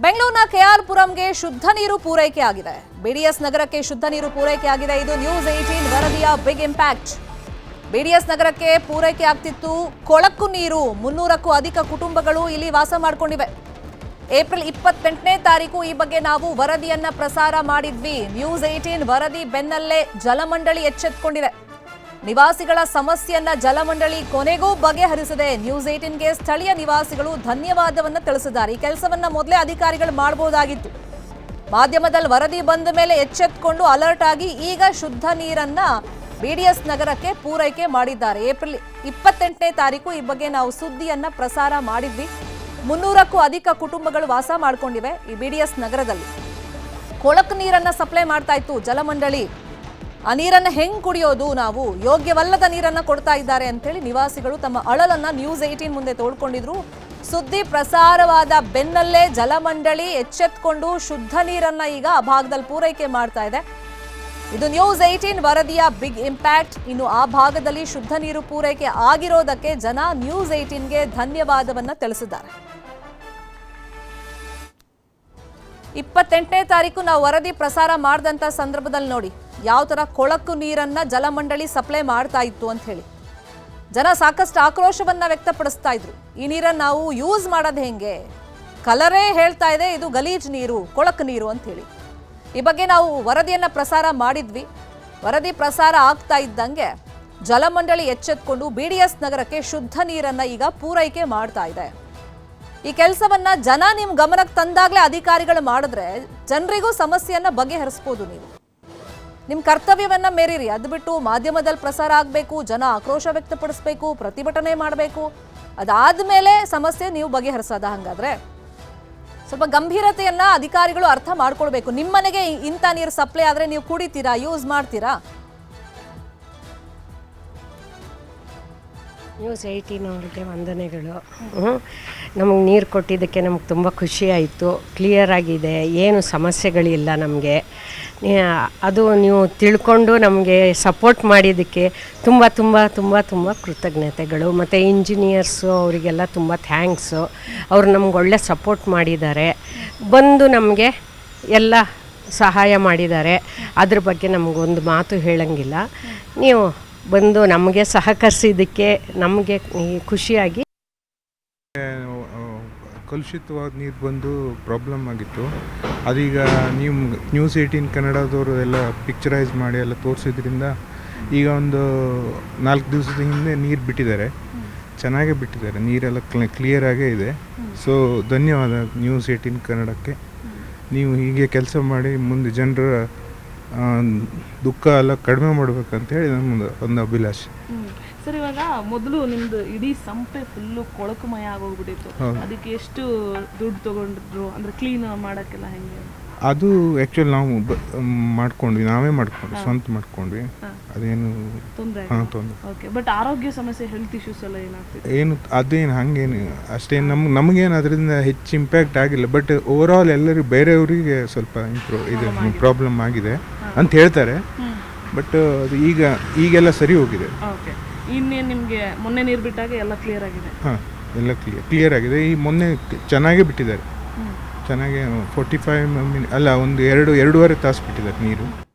ಬೆಂಗಳೂರಿನ ಕೆಆರ್ಪುರಂಗೆ ಶುದ್ಧ ನೀರು ಪೂರೈಕೆ ಆಗಿದೆ. ಬಿಡಿಎಸ್ ನಗರಕ್ಕೆ ಶುದ್ಧ ನೀರು ಪೂರೈಕೆ ಆಗಿದೆ. ಇದು ನ್ಯೂಸ್ 18 ವರದಿಯ ಬಿಗ್ ಇಂಪ್ಯಾಕ್ಟ್. ಬಿಡಿಎಸ್ ನಗರಕ್ಕೆ ಪೂರೈಕೆ ಆಗ್ತಿತ್ತು ಕೊಳಕು ನೀರು. 300ಕ್ಕೂ ಅಧಿಕ ಕುಟುಂಬಗಳು ಇಲ್ಲಿ ವಾಸ ಮಾಡಿಕೊಂಡಿವೆ. ಏಪ್ರಿಲ್ 28ನೇ ತಾರೀಕು ಈ ಬಗ್ಗೆ ನಾವು ವರದಿಯನ್ನ ಪ್ರಸಾರ ಮಾಡಿದ್ವಿ. ನ್ಯೂಸ್ 18 ವರದಿ ಬೆನ್ನಲ್ಲೇ ಜಲಮಂಡಳಿ ಎಚ್ಚೆತ್ತುಕೊಂಡಿದೆ. ನಿವಾಸಿಗಳ ಸಮಸ್ಯೆಯನ್ನ ಜಲಮಂಡಳಿ ಕೊನೆಗೂ ಬಗೆಹರಿಸಿದೆ. ನ್ಯೂಸ್ 18ಗೆ ಸ್ಥಳೀಯ ನಿವಾಸಿಗಳು ಧನ್ಯವಾದವನ್ನ ತಿಳಿಸಿದ್ದಾರೆ. ಈ ಕೆಲಸವನ್ನ ಮೊದಲೇ ಅಧಿಕಾರಿಗಳು ಮಾಡಬಹುದಾಗಿತ್ತು. ಮಾಧ್ಯಮದಲ್ಲಿ ವರದಿ ಬಂದ ಮೇಲೆ ಎಚ್ಚೆತ್ತುಕೊಂಡು ಅಲರ್ಟ್ ಆಗಿ ಈಗ ಶುದ್ಧ ನೀರನ್ನ ಬಿಡಿಎಸ್ ನಗರಕ್ಕೆ ಪೂರೈಕೆ ಮಾಡಿದ್ದಾರೆ. ಏಪ್ರಿಲ್ 28ನೇ ತಾರೀಕು ಈ ಬಗ್ಗೆ ನಾವು ಸುದ್ದಿಯನ್ನ ಪ್ರಸಾರ ಮಾಡಿದ್ವಿ. 300ಕ್ಕೂ ಅಧಿಕ ಕುಟುಂಬಗಳು ವಾಸ ಮಾಡಿಕೊಂಡಿವೆ ಈ ಬಿಡಿಎಸ್ ನಗರದಲ್ಲಿ. ಕೊಳಕು ನೀರನ್ನ ಸಪ್ಲೈ ಮಾಡ್ತಾ ಇತ್ತು ಜಲಮಂಡಳಿ. ಆ ನೀರನ್ನು ಹೆಂಗ್ ಕುಡಿಯೋದು, ನಾವು ಯೋಗ್ಯವಲ್ಲದ ನೀರನ್ನ ಕೊಡ್ತಾ ಇದ್ದಾರೆ ಅಂತೇಳಿ ನಿವಾಸಿಗಳು ತಮ್ಮ ಅಳಲನ್ನ ನ್ಯೂಸ್ 18 ಮುಂದೆ ತೋಡ್ಕೊಂಡಿದ್ರು. ಸುದ್ದಿ ಪ್ರಸಾರವಾದ ಬೆನ್ನಲ್ಲೇ ಜಲಮಂಡಳಿ ಎಚ್ಚೆತ್ತುಕೊಂಡು ಶುದ್ಧ ನೀರನ್ನ ಈಗ ಆ ಭಾಗದಲ್ಲಿ ಪೂರೈಕೆ ಮಾಡ್ತಾ ಇದೆ. ಇದು ನ್ಯೂಸ್ 18 ವರದಿಯ ಬಿಗ್ ಇಂಪ್ಯಾಕ್ಟ್. ಇನ್ನು ಆ ಭಾಗದಲ್ಲಿ ಶುದ್ಧ ನೀರು ಪೂರೈಕೆ ಆಗಿರೋದಕ್ಕೆ ಜನ ನ್ಯೂಸ್ 18ಗೆ ಧನ್ಯವಾದವನ್ನ ತಿಳಿಸಿದ್ದಾರೆ. 28ನೇ ತಾರೀಕು ನಾವು ವರದಿ ಪ್ರಸಾರ ಮಾಡಿದಂಥ ಸಂದರ್ಭದಲ್ಲಿ ನೋಡಿ ಯಾವ ಥರ ಕೊಳಕು ನೀರನ್ನ ಜಲಮಂಡಳಿ ಸಪ್ಲೈ ಮಾಡ್ತಾ ಇತ್ತು ಅಂತ ಹೇಳಿ ಜನ ಸಾಕಷ್ಟು ಆಕ್ರೋಶವನ್ನ ವ್ಯಕ್ತಪಡಿಸ್ತಾ ಇದ್ರು. ಈ ನೀರನ್ನು ನಾವು ಯೂಸ್ ಮಾಡೋದು ಹೆಂಗೆ, ಕಲರೇ ಹೇಳ್ತಾ ಇದೆ ಇದು ಗಲೀಜ್ ನೀರು, ಕೊಳಕು ನೀರು ಅಂತ ಹೇಳಿ. ಈ ಬಗ್ಗೆ ನಾವು ವರದಿಯನ್ನ ಪ್ರಸಾರ ಮಾಡಿದ್ವಿ. ವರದಿ ಪ್ರಸಾರ ಆಗ್ತಾ ಇದ್ದಂಗೆ ಜಲಮಂಡಳಿ ಎಚ್ಚೆತ್ತುಕೊಂಡು ಬಿಡಿಎಸ್ ನಗರಕ್ಕೆ ಶುದ್ಧ ನೀರನ್ನ ಈಗ ಪೂರೈಕೆ ಮಾಡ್ತಾ ಇದೆ. ಈ ಕೆಲಸವನ್ನ ಜನ ನಿಮ್ಮ ಗಮನಕ್ಕೆ ತಂದಾಗಲೇ ಅಧಿಕಾರಿಗಳು ಮಾಡಿದ್ರೆ ಜನರಿಗೂ ಸಮಸ್ಯೆಯನ್ನ ಬಗೆಹರಿಸ್ಬೋದು. ನೀವು ನಿಮ್ಮ ಕರ್ತವ್ಯವನ್ನ ಮೇರಿರಿ. ಅದು ಬಿಟ್ಟು ಮಾಧ್ಯಮದಲ್ಲಿ ಪ್ರಸಾರ ಆಗಬೇಕು, ಜನ ಆಕ್ರೋಶ ವ್ಯಕ್ತಪಡಿಸಬೇಕು, ಪ್ರತಿಭಟನೆ ಮಾಡಬೇಕು, ಅದಾದ್ಮೇಲೆ ಸಮಸ್ಯೆ ನೀವು ಬಗೆಹರಿಸೋದ? ಹಂಗಾದ್ರೆ ಸ್ವಲ್ಪ ಗಂಭೀರತೆಯನ್ನ ಅಧಿಕಾರಿಗಳು ಅರ್ಥ ಮಾಡ್ಕೊಳ್ಬೇಕು. ನಿಮ್ಮನೆಗೆ ಇಂಥ ನೀರು ಸಪ್ಲೈ ಆದ್ರೆ ನೀವು ಕುಡಿತೀರಾ, ಯೂಸ್ ಮಾಡ್ತೀರಾ? ನ್ಯೂಸ್ 18 ಅವರಿಗೆ ವಂದನೆಗಳು. ನಮಗೆ ನೀರು ಕೊಟ್ಟಿದ್ದಕ್ಕೆ ನಮಗೆ ತುಂಬ ಖುಷಿ ಆಯಿತು. ಕ್ಲಿಯರ್ ಆಗಿದೆ, ಏನು ಸಮಸ್ಯೆಗಳಿಲ್ಲ ನಮಗೆ. ಅದು ನೀವು ತಿಳ್ಕೊಂಡು ನಮಗೆ ಸಪೋರ್ಟ್ ಮಾಡಿದ್ದಕ್ಕೆ ತುಂಬ ತುಂಬ ತುಂಬ ತುಂಬ ಕೃತಜ್ಞತೆಗಳು. ಮತ್ತು ಇಂಜಿನಿಯರ್ಸು ಅವರಿಗೆಲ್ಲ ತುಂಬ ಥ್ಯಾಂಕ್ಸು. ಅವರು ನಮ್ಗೆ ಒಳ್ಳೆ ಸಪೋರ್ಟ್ ಮಾಡಿದ್ದಾರೆ, ಬಂದು ನಮಗೆ ಎಲ್ಲ ಸಹಾಯ ಮಾಡಿದ್ದಾರೆ. ಅದ್ರ ಬಗ್ಗೆ ನಮಗೊಂದು ಮಾತು ಹೇಳಂಗಿಲ್ಲ. ನೀವು ಬಂದು ನಮಗೆ ಸಹಕರಿಸಿದ್ದಕ್ಕೆ ನಮಗೆ ಖುಷಿಯಾಗಿ. ಕಲುಷಿತವಾದ ನೀರು ಬಂದು ಪ್ರಾಬ್ಲಮ್ ಆಗಿತ್ತು. ಅದೀಗ ನೀವು ನ್ಯೂಸ್ 18 ಕನ್ನಡದವರು ಎಲ್ಲ ಪಿಕ್ಚರೈಸ್ ಮಾಡಿ ಎಲ್ಲ ತೋರಿಸಿದ್ರಿಂದ ಈಗ ಒಂದು 4 ದಿವಸದ ಹಿಂದೆ ನೀರು ಬಿಟ್ಟಿದ್ದಾರೆ. ಚೆನ್ನಾಗೇ ಬಿಟ್ಟಿದ್ದಾರೆ, ನೀರೆಲ್ಲ ಕ್ಲಿಯರಾಗೇ ಇದೆ. ಸೊ ಧನ್ಯವಾದ ನ್ಯೂಸ್ 18 ಕನ್ನಡಕ್ಕೆ. ನೀವು ಹೀಗೆ ಕೆಲಸ ಮಾಡಿ ಮುಂದೆ ಜನರ ದುಃಖ ಎಲ್ಲ ಕಡಿಮೆ ಮಾಡ್ಬೇಕಂತೇಳಿ ನಮ್ಮದು ಒಂದು ಅಭಿಲಾಷೆ. ಸರ್, ಇವಾಗ ಮೊದಲು ನಿಮ್ದು ಇಡೀ ಸಂಪೆ ಫುಲ್ಲು ಕೊಳಕುಮಯ ಆಗೋಗ್ಬಿಟ್ಟಿತ್ತು. ಅದಕ್ಕೆ ಎಷ್ಟು ದುಡ್ಡು ತಗೊಂಡಿದ್ರು, ಅಂದ್ರೆ ಕ್ಲೀನ್ ಮಾಡೋಕ್ಕೆಲ್ಲ ಹೆಂಗೆ? ಅದು ಆ್ಯಕ್ಚುಲಿ ನಾವು ನಾವೇ ಮಾಡ್ಕೊಂಡ್ವಿ, ಸ್ವಂತ ಮಾಡ್ಕೊಂಡ್ವಿ. ಅದೇನು ತೊಂದರೆ. ಓಕೆ, ಬಟ್ ಆರೋಗ್ಯ ಸಮಸ್ಯೆ, ಹೆಲ್ತ್ ಇಶ್ಯೂಸ್ ಎಲ್ಲ ಏನಾಗ್ತಿದೆ? ಏನು ಅದೇನು ಹಂಗೇನು ಅಷ್ಟೇನು ನಮಗೇನು ಅದರಿಂದ ಹೆಚ್ಚು ಇಂಪ್ಯಾಕ್ಟ್ ಆಗಿಲ್ಲ. ಬಟ್ ಓವರಾಲ್ ಎಲ್ಲರಿಗೂ ಬೇರೆಯವರಿಗೆ ಸ್ವಲ್ಪ ಇದು ಪ್ರಾಬ್ಲಮ್ ಆಗಿದೆ ಅಂತ ಹೇಳ್ತಾರೆ. ಬಟ್ ಅದು ಈಗೆಲ್ಲ ಸರಿ ಹೋಗಿದೆ. ಓಕೆ, ಇನ್ನೇನು ನಿಮಗೆ ಮೊನ್ನೆ ನೀರು ಬಿಟ್ಟಾಗ ಎಲ್ಲ ಕ್ಲಿಯರ್ ಆಗಿದೆ? ಹಾಂ, ಎಲ್ಲ ಕ್ಲಿಯರ್ ಆಗಿದೆ. ಈ ಮೊನ್ನೆ ಚೆನ್ನಾಗೇ ಬಿಟ್ಟಿದ್ದಾರೆ. ಚೆನ್ನಾಗಿ 45 ಮಿನಿಟ್ ಅಲ್ಲ, ಒಂದು 2-2.5 ತಾಸು ಬಿಟ್ಟಿದ್ದಾರೆ ನೀರು.